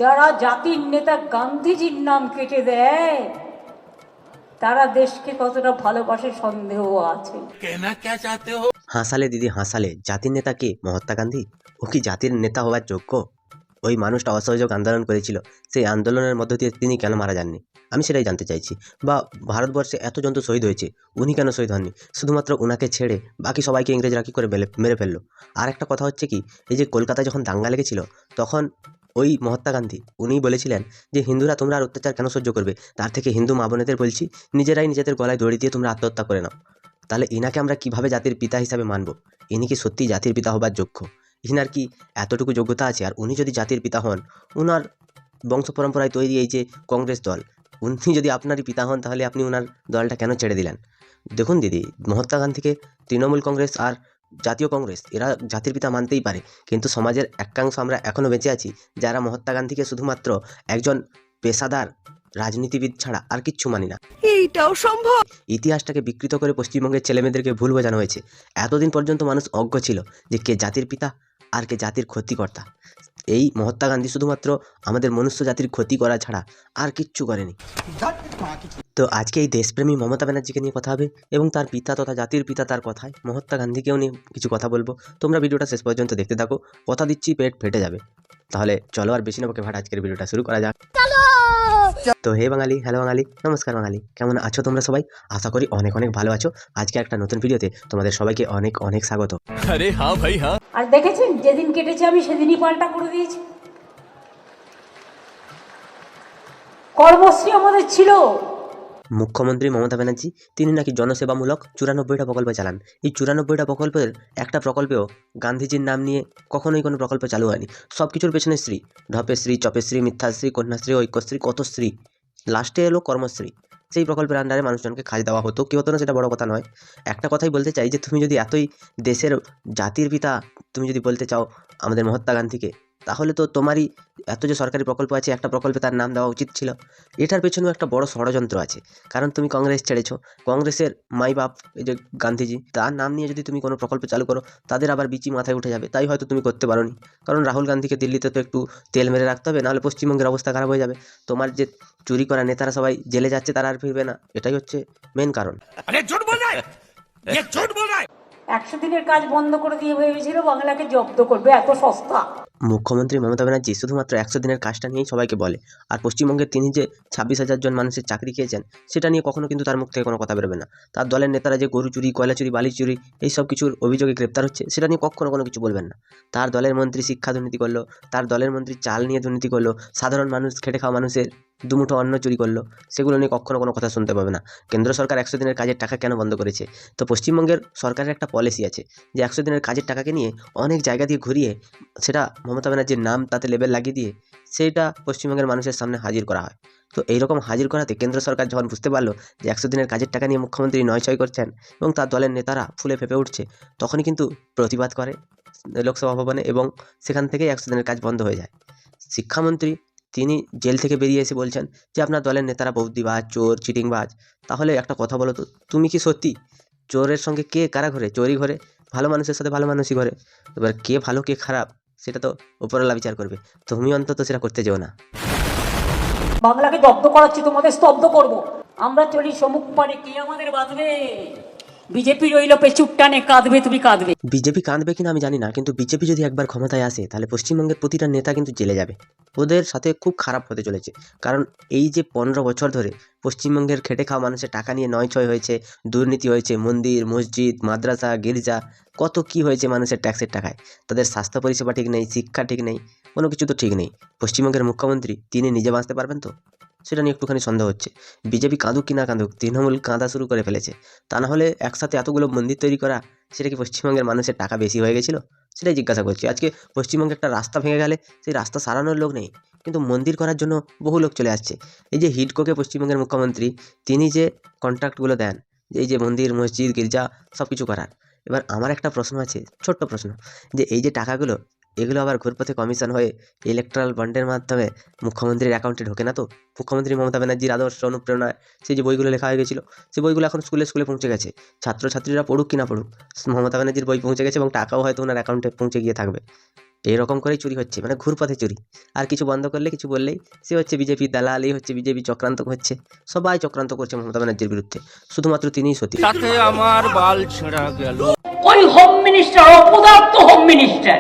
যারা জাতির নেতা গান্ধীজির নাম কেটে দেয় তারা দেশকে কতটা ভালোবাসে সন্দেহ আছে। कहना क्या चाहते हो? হাসালে দিদি হাসালে, জাতির নেতা কে? মহাত্মা গান্ধী। ও কি জাতির নেতা হওয়ার যোগ্য? ওই মানুষটা অসহযোগ আন্দোলন করেছিল, সেই আন্দোলনের মধ্য দিয়ে তিনি কেন মারা যাননি? আমি সেটাই জানতে চাইছি। বা ভারতবর্ষে এত জন্তু শহীদ হয়েছে, উনি কেন শহীদ হননি? শুধুমাত্র ওনাকে ছেড়ে বাকি সবাইকে ইংরেজরা কী করে মেরে ফেললো? আর একটা কথা হচ্ছে কি, এই যে কলকাতায় যখন দাঙ্গা লেগেছিল, তখন ওই মহাত্মা গান্ধী উনিই বলেছিলেন যে হিন্দুরা তোমরা আর অত্যাচার কেন সহ্য করবে, তার থেকে হিন্দু মা বোনেদের বলছি নিজেরাই নিজেদের গলায় দড়ি দিয়ে তোমরা আত্মহত্যা করে নাও। তাহলে ইনাকে আমরা কিভাবে জাতির পিতা হিসাবে মানব? ইনি কি সত্যি জাতির পিতা হবার যোগ্য? ইনার কি এতটুকু যোগ্যতা আছে? আর উনি যদি জাতির পিতা হন, উনার বংশ পরম্পরায় তৈরি এই যে কংগ্রেস দল, উনি যদি আপনারই পিতা হন, তাহলে আপনি ওনার দলটা কেন ছেড়ে দিলেন? দেখুন দিদি, মহাত্মা গান্ধীকে তৃণমূল কংগ্রেস আর জাতীয় কংগ্রেস এরা জাতির পিতা মানতেই পারে, কিন্তু সমাজের একাংশ আমরা এখনও বেঁচে আছি যারা মহাত্মা গান্ধীকে শুধুমাত্র একজন পেশাদার রাজনীতিবিদ ছাড়া আর কিচ্ছু মানি না। এইটাও সম্ভব? ইতিহাসটাকে বিকৃত করে পশ্চিমবঙ্গের ছেলেমেয়েদেরকে ভুল বোঝানো হয়েছে। এতদিন পর্যন্ত মানুষ অজ্ঞ ছিল যে কে জাতির পিতা আর কে জাতির ক্ষতিকর্তা। এই মহাত্মা গান্ধী শুধুমাত্র আমাদের মনুষ্য জাতির ক্ষতি করা ছাড়া আর কিচ্ছু করেনি। তো আজকে এই দেশপ্রেমী মমতা ব্যানার্জিকে নিয়ে কথা হবে এবং তার পিতা তথা জাতির পিতা তার কথায় মহাত্মা গান্ধীকেও নিয়ে কিছু কথা বলবো। তোমরা ভিডিওটা শেষ পর্যন্ত দেখতে থাকো, কথা দিচ্ছি পেট ফেটে যাবে। তাহলে চলো আর বেশি না বকে ভাট, আজকের ভিডিওটা শুরু করা যাক। তো হে বাঙালি, হ্যালো বাঙালি, নমস্কার বাঙালি, কেমন আছো তোমরা সবাই? আশা করি অনেক অনেক ভালো আছো। আজকে একটা নতুন ভিডিওতে তোমাদের সবাইকে অনেক অনেক স্বাগত। अरे हाँ भाई हाँ। আর দেখেছেন, যেদিন কেটেছে আমি সেদিনই পাল্টা করে দিয়েছি। কর্মশ্রী আমাদের ছিল। মুখ্যমন্ত্রী মমতা ব্যানার্জি তিনি নাকি জনসেবামূলক 94টা প্রকল্প চালান। এই 94টা প্রকল্পের একটা প্রকল্পেও গান্ধীজির নাম নিয়ে কখনোই কোনো প্রকল্প চালু হয়নি। সব কিছুর পেছনে শ্রী, ঢপেশ্রী, চপেশ্রী, মিথ্যাশ্রী, কন্যাশ্রী, ঐক্যশ্রী, কত শ্রী, লাস্টে এলো কর্মশ্রী। সেই প্রকল্পের আন্ডারে মানুষজনকে কাজ দেওয়া হতো কি হতো না সেটা বড় কথা নয়। একটা কথাই বলতে চাই যে তুমি যদি এতই দেশের জাতির পিতা তুমি যদি বলতে চাও আমাদের মহাত্মা গান্ধীকে, তাহলে তো তোমারই এত যে সরকারি প্রকল্প আছে একটা প্রকল্পে তার নাম দেওয়া উচিত ছিল। এটার পেছনেও একটা বড় ষড়যন্ত্র আছে, কারণ তুমি কংগ্রেস ছেড়েছো, কংগ্রেসের মাই বাপ এই যে গান্ধীজি, তার নাম নিয়ে যদি তুমি কোনো প্রকল্প চালু করো তাদের আবার বিচি মাথায় উঠে যাবে, তাই হয়তো তুমি করতে পারোনি। কারণ রাহুল গান্ধীকে দিল্লিতে তো একটু তেল মেরে রাখতে হবে, নাহলে পশ্চিমবঙ্গের অবস্থা খারাপ হয়ে যাবে। তোমার যে চুরি করা নেতারা সবাই জেলে যাচ্ছে তারা আর ফিরবে না, এটাই হচ্ছে মেন কারণ। अरे झूठ बोल रहा है, ये झूठ बोल रहा है। 100 দিনের কাজ বন্ধ করে দিয়ে ভেবেছিল বাংলাকে জব্দ করবে, এত সস্তা। মুখ্যমন্ত্রী মমতা ব্যানার্জি শুধুমাত্র 100 দিনের কাজটা নিয়েই সবাইকে বলে, আর পশ্চিমবঙ্গের তিনি যে 26,000 জন মানুষের চাকরি খেয়েছেন সেটা নিয়ে কখনো কিন্তু তার মুখ থেকে কোনো কথা বেরোবে না। তার দলের নেতারা যে গরু চুরি, কয়লা চুরি, বালি চুরি এই সব কিছুর অভিযোগে গ্রেপ্তার হচ্ছে সেটা নিয়ে কখনো কোনো কিছু বলবেন না। তার দলের মন্ত্রী শিক্ষা দুর্নীতি করলো, তার দলের মন্ত্রী চাল নিয়ে দুর্নীতি করলো, সাধারণ মানুষ খেটে খাওয়া মানুষের দুমুঠো অন্ন চুরি করলো, সেগুলো নিয়ে কখনো কোনো কথা শুনতে পাবে না। কেন্দ্র সরকার 100 দিনের কাজের টাকা কেন বন্ধ করেছে? তো পশ্চিমবঙ্গের সরকারের একটা পলিসি আছে যে 100 দিনের কাজের টাকাকে নিয়ে অনেক জায়গা দিয়ে ঘুরিয়ে সেটা মমতা ব্যানার্জির নাম তাতে লেবেল লাগিয়ে দিয়ে সেইটা পশ্চিমবঙ্গের মানুষের সামনে হাজির করা হয়। তো এইরকম হাজির করাতে কেন্দ্র সরকার যখন বুঝতে পারলো যে 100 দিনের কাজের টাকা নিয়ে মুখ্যমন্ত্রী নয়ছয় করছেন এবং তার দলের নেতারা ফুলে ফেঁপে উঠছে, তখনই কিন্তু প্রতিবাদ করে লোকসভা ভবনে এবং সেখান থেকেই 100 দিনের কাজ বন্ধ হয়ে যায়। শিক্ষামন্ত্রী তিনি জেল থেকে বেরিয়ে এসে বলছেন যে আপনার দলের নেতারা বৌদিবাজ, চোর, চিটিংবাজ। তাহলে একটা কথা বলো তো, তুমি কি সত্যি চোরের সঙ্গে কে কারা ঘরে? চোরই ঘরে, ভালো মানুষের সাথে ভালো মানুষই ঘরে। এবার কে ভালো কে খারাপ সেটা তো উপরওয়ালা বিচার করবে, তুমি অন্তত সেটা করতে যেও না। বাংলাকে জব্দ করাচ্ছি, তোমাদের স্তব্ধ করব। আমরা চলি সমুখ পানে, কে আমাদের বাঁধবে? বিজেপি রইল পেছুর টানে, কাঁদবে তুমি কাঁদবে। বিজেপি কাঁদবে কিনা আমি জানি না, কিন্তু বিজেপি যদি একবার ক্ষমতায় আসে তাহলে পশ্চিমবঙ্গের প্রতিটা নেতা কিন্তু জেলে যাবে। ওদের সাথে খুব খারাপ হতে চলেছে, কারণ এই যে 15 বছর ধরে পশ্চিমবঙ্গের খেটে খাওয়া মানুষের টাকা নিয়ে নয়ছয় হয়েছে, দুর্নীতি হয়েছে, মন্দির, মসজিদ, মাদ্রাসা, গির্জা, কত কি হয়েছে মানুষের ট্যাক্সের টাকায়। তাদের স্বাস্থ্য পরিষেবা ঠিক নেই, শিক্ষা ঠিক নেই, কোনো কিছু তো ঠিক নেই। পশ্চিমবঙ্গের মুখ্যমন্ত্রী তিনি নিজে বাঁচতে পারবেন তো? সেটা নিয়ে একটুখানি সন্দেহ হচ্ছে। বিজেপি কাঁদুক কি না কাঁদুক, তৃণমূল কাঁদা শুরু করে ফেলেছে। তা না হলে একসাথে এতগুলো মন্দির তৈরি করা, সেটা কি পশ্চিমবঙ্গের মানুষের টাকা বেশি হয়ে গেছিল? সেটাই জিজ্ঞাসা করছি। আজকে পশ্চিমবঙ্গে একটা রাস্তা ভেঙে গেলে সেই রাস্তা সারানোর লোক নেই, কিন্তু মন্দির করার জন্য বহু লোক চলে আসছে। এই যে হিডকোকে পশ্চিমবঙ্গের মুখ্যমন্ত্রী তিনি যে কন্ট্রাক্টগুলো দেন, যে এই যে মন্দির, মসজিদ, গির্জা সব কিছু করার, এবার আমার একটা প্রশ্ন আছে, ছোট্ট প্রশ্ন, যে এই যে টাকাগুলো এগুলো আবার ঘুরপথে কমিশন হয়ে ইলেকট্রাল বন্ডের মাধ্যমে মুখ্যমন্ত্রীর অ্যাকাউন্টে ঢোকে না তো? মুখ্যমন্ত্রী মমতা ব্যানার্জির আদর্শ অনুপ্রেরণায় সেই যে বইগুলো লেখা হয়ে গেছিলো, সেই বইগুলো এখন স্কুলে স্কুলে পৌঁছে গেছে। ছাত্রছাত্রীরা পড়ুক কি না পড়ুক, মমতা ব্যানার্জির বই পৌঁছে গেছে এবং টাকাও হয়তো ওনার অ্যাকাউন্টে পৌঁছে গিয়ে থাকবে। এইরকম করেই চুরি হচ্ছে, মানে ঘুরপথে চুরি। আর কিছু বন্ধ করলে, কিছু বললেই সে হচ্ছে বিজেপি দালাল, এই হচ্ছে বিজেপি চক্রান্ত হচ্ছে। সবাই চক্রান্ত করছে মমতা ব্যানার্জির বিরুদ্ধে, শুধুমাত্র তিনিই সত্যি। তাতে আমার বাল ছেঁড়া গেল। ওই হোম মিনিস্টার অপদার্থ হোম মিনিস্টার,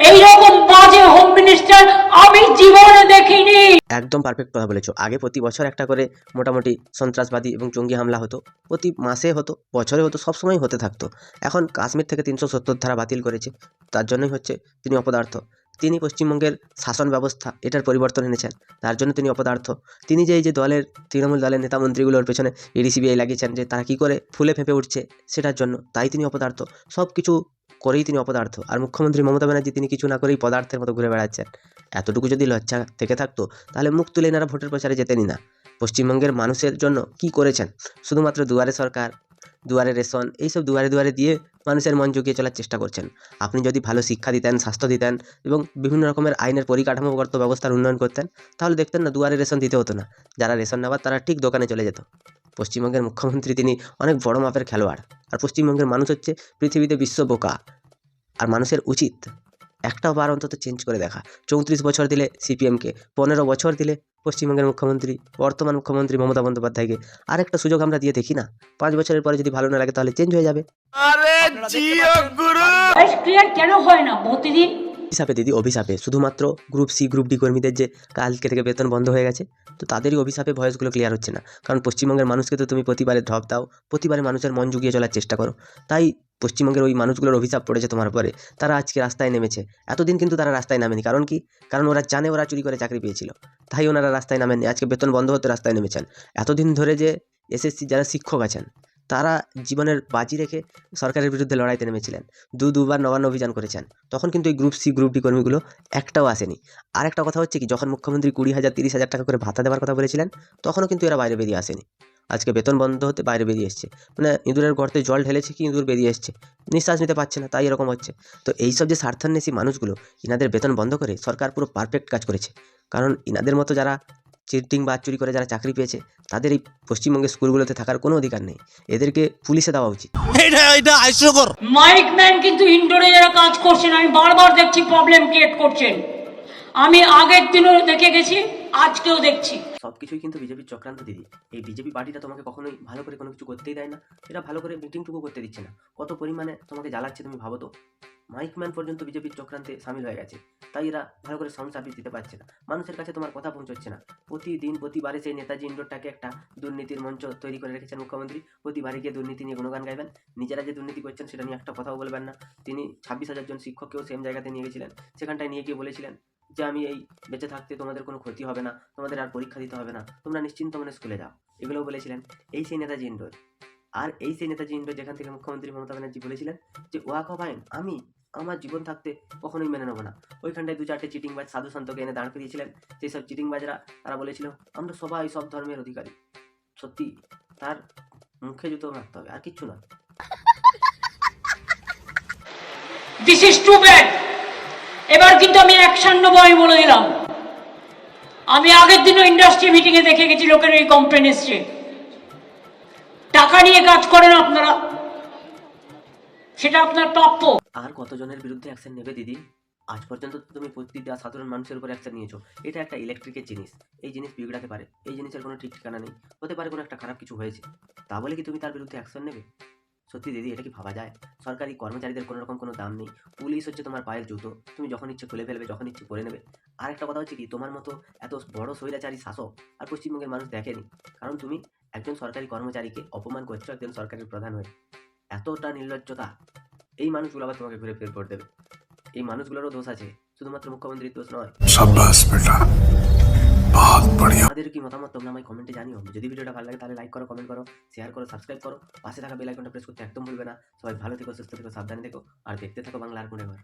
এইরকম বাজে হোম মিনিস্টার আমি জীবনে দেখিনি। একদম পারফেক্ট কথা বলেছো। আগে প্রতি বছর একটা করে মোটামুটি সন্ত্রাসবাদী এবং জঙ্গি হামলা হতো, প্রতি মাসে হতো, বছরে হতো, সবসময় হতে থাকতো। এখন কাশ্মীর থেকে 370 ধারা বাতিল করেছে, তার জন্যই হচ্ছে তিনি অপদার্থ। তিনি পশ্চিমবঙ্গের শাসন ব্যবস্থা এটার পরিবর্তন এনেছেন, তার জন্য তিনি অপদার্থ। তিনি যে এই যে দলের তৃণমূল দলের নেতা মন্ত্রীগুলোর পেছনে ইডি সিবিআই লাগিয়েছেন যে তারা কী করে ফুলে ফেঁপে উঠছে সেটার জন্য, তাই তিনি অপদার্থ। সব কিছু করেই তিনি অপদার্থ। আর মুখ্যমন্ত্রী মমতা ব্যানার্জি তিনি কিছু না করেই পদার্থের মতো ঘুরে বেড়াচ্ছেন। এতটুকু যদি লজ্জা থেকে থাকতো তাহলে মুখ তুলে এনারা ভোটের প্রচারে যেতেনই না। পশ্চিমবঙ্গের মানুষের জন্য কি করেছেন? শুধুমাত্র দুয়ারে সরকার, দুয়ারে রেশন, এইসব দুয়ারে দুয়ারে দিয়ে মানুষের মন জুগিয়ে চলার চেষ্টা করছেন। আপনি যদি ভালো শিক্ষা দিতেন, স্বাস্থ্য দিতেন এবং বিভিন্ন রকমের আইনের পরিকাঠামোগত ব্যবস্থার উন্নয়ন করতেন, তাহলে দেখতেন না দুয়ারে রেশন দিতে হতো না। যারা রেশন নেওয়ার তারা ঠিক দোকানে চলে যেত। পশ্চিমবঙ্গের মুখ্যমন্ত্রী তিনি অনেক বড় মাপের খেলোয়াড়। আর পশ্চিমবঙ্গের মানুষ হচ্ছে পৃথিবীতে বিশ্ব বোকা। আর মানুষের উচিত একটাও বার অন্তত চেঞ্জ করে দেখা। 34 বছর দিলে সিপিএমকে, 15 বছর দিলে পশ্চিমবঙ্গের মুখ্যমন্ত্রী, বর্তমান মুখ্যমন্ত্রী মমতা বন্দ্যোপাধ্যায়কে আরেকটা সুযোগ আমরা দিয়ে দেখি না? 5 বছরের পরে যদি ভালো না লাগে তাহলে চেঞ্জ হয়ে যাবে। আরে জিও গুরু। ক্লিয়ার কেন হয় না প্রতিদিন? অভিশাপে দিদি, অভিশাপে। শুধুমাত্র গ্রুপ সি গ্রুপ ডি কর্মীদের যে কালকে থেকে বেতন বন্ধ হয়ে গেছে, তো তাদেরই অভিশাপে ভয়েসগুলো ক্লিয়ার হচ্ছে না। কারণ পশ্চিমবঙ্গের মানুষকে তো তুমি প্রতিবারে ড্রপ দাও, প্রতিবারে মানুষের মন জুগিয়ে চলার চেষ্টা করো। তাই পশ্চিমবঙ্গের ওই মানুষগুলোর অভিশাপ পড়েছে তোমার উপরে, তারা আজকে রাস্তায় নেমেছে। এতদিন কিন্তু তারা রাস্তায় নামেনি, কারণ কি? কারণ ওরা জানে ওরা চুরি করে চাকরি পেয়েছিল, তাই ওনারা রাস্তায় নামেননি। আজকে বেতন বন্ধ হতে রাস্তায় নেমেছেন। এতদিন ধরে যে এসএসসি যারা শিক্ষক আছেন, তারা জীবনের বাজি রেখে সরকারের বিরুদ্ধে লড়াইতে নেমেছিলেন, দুবার নবান্ন অভিযান করেছেন। তখন কিন্তু এই গ্রুপ সি গ্রুপ ডি কর্মীগুলো একটাও আসেনি। আর একটা কথা হচ্ছে কি, যখন মুখ্যমন্ত্রী 20,000 30,000 টাকা করে ভাতা দেওয়ার কথা বলেছিলেন, তখনও কিন্তু এরা বাইরে বেরিয়ে আসেনি। আজকে বেতন বন্ধ হতে বাইরে বেরিয়ে এসছে, মানে ইঁদুরের গর্তে জল ঢেলেছে কি ইঁদুর বেরিয়ে এসছে, নিঃশ্বাস নিতে পারছে না, তাই এরকম হচ্ছে। তো এইসব যে স্বার্থান্বেষী মানুষগুলো, ইনাদের বেতন বন্ধ করে সরকার পুরো পারফেক্ট কাজ করেছে। কারণ ইনাদের মতো যারা চিটিং বা চুরি করে যারা চাকরি পেয়েছে, তাদের এই পশ্চিমবঙ্গের স্কুলগুলোতে থাকার কোনো অধিকার নেই। এদেরকে পুলিশে দেওয়া উচিত। এটা হাস্যকর। মাইক ম্যান কিন্তু ইনডোরে যারা কাজ করছেন আমি বারবার দেখছি প্রবলেম ক্রিয়েট করছেন। আমি আগের দিনও দেখে গেছি, আজকেও দেখছি। সব কিছুই কিন্তু বিজেপির চক্রান্ত দিদি। এই বিজেপি পার্টিটা তোমাকে কখনোই ভালো করে কোনো কিছু করতেই দেয় না। এরা ভালো করে মিটিংটুকু করতে দিচ্ছে না। কত পরিমাণে তোমাকে জ্বালাচ্ছে তুমি ভাবো তো। মাইকম্যান পর্যন্ত বিজেপির চক্রান্তে সামিল হয়ে গেছে, তাই এরা ভালো করে সাউন্ড সার্ভিস দিতে পারছে না, মানুষের কাছে তোমার কথা পৌঁছচ্ছে না। প্রতিবারে সেই নেতাজি ইন্ডোরটাকে একটা দুর্নীতির মঞ্চ তৈরি করে রেখেছেন মুখ্যমন্ত্রী। প্রতিবারে গিয়ে দুর্নীতি নিয়ে গুণগান গাইবেন, নিজেরা যে দুর্নীতি করছেন সেটা নিয়ে একটা কথাও বলবেন না। তিনি 26,000 জন শিক্ষককেও সেম জায়গাতে নিয়ে গেছিলেন, সেখানটায় নিয়ে গিয়ে বলেছিলেন যে আমি এই বেঁচে থাকতে তোমাদের কোনো ক্ষতি হবে না, তোমাদের আর পরীক্ষা দিতে হবে না, তোমরা নিশ্চিন্ত মনে স্কুলে যাও, এগুলোও বলেছিলেন। এই সেই নেতাজি ইন্ডোর। আর এই সেই নেতাজি ইন্ডোর যেখান থেকে মুখ্যমন্ত্রী মমতা ব্যানার্জি বলেছিলেন যে ওয়াক অফ আইন আমি আমার জীবন থাকতে কখনোই মেনে নেবো না। ওইখানটায় 2-4টে চিটিংবাজ সাধু সন্তকে এনে দাঁড় করিয়েছিলেন। সেই সব চিটিংবাজরা তারা বলেছিল আমরা সবাই সব ধর্মের অধিকারী। সত্যি তার মুখে জুতো মারতে হবে, আর কিচ্ছু না। This is too bad. এবার কিন্তু আমি অ্যাকশন নেবো, আমি বলে দিলাম। আমি আগের দিনও ইন্ডাস্ট্রি মিটিং এ দেখে গেছি লোকের এই কমপ্লেন এসছে। টাকা নিয়ে কাজ করেন আপনারা, সেটা আপনার প্রাপ্য। আর কতজনের বিরুদ্ধে অ্যাকশন নেবে দিদি? আজ পর্যন্ত তো তুমি প্রতিটা সাধারণ মানুষের উপর অ্যাকশন নিয়েছো। এটা একটা ইলেকট্রিকের জিনিস, এই জিনিস বিগড়াতে পারে, এই জিনিসের কোনো ঠিক ঠিকানা নেই, হতে পারে কোনো একটা খারাপ কিছু হয়েছে, তা বলে কি তুমি তার বিরুদ্ধে অ্যাকশন নেবে? সত্যি দিদি, এটা কি ভাবা যায়? সরকারি কর্মচারীদের কোনো রকম কোনো দাম নেই, পুলিশ হচ্ছে তোমার পায়ের জুতো, তুমি যখন ইচ্ছে খুলে ফেলবে, যখন ইচ্ছে করে নেবে। আর একটা কথা হচ্ছে কি, তোমার মতো এত বড় স্বৈরাচারী শাসক আর পশ্চিমবঙ্গের মানুষ দেখেনি, কারণ তুমি একজন সরকারি কর্মচারীকে অপমান করছো একজন সরকারের প্রধান হয়ে। এতটা নির্লজ্জতা, এই মানুষগুলো আবার তোমাকে ঘুরে ফিরে ভোট দেবে। এই মানুষগুলোরও দোষ আছে, শুধুমাত্র মুখ্যমন্ত্রীর দোষ নয়। शाबाश बेटा, बहुत बढ़िया। আমাদের কি মতামত তোমরা আমায় কমেন্টে জানিও। যদি ভিডিওটা ভালো লাগে তাহলে লাইক করো, কমেন্ট করো, শেয়ার করো, সাবস্ক্রাইব করো, পাশে থাকা বেল আইকনটা প্রেস করতে একদম ভুলবে না। সবাই ভালো থেকো, সুস্থ থেকো, সাবধানে থেকো, আর দেখতে থাকো বাংলা আর কোনে ঘর।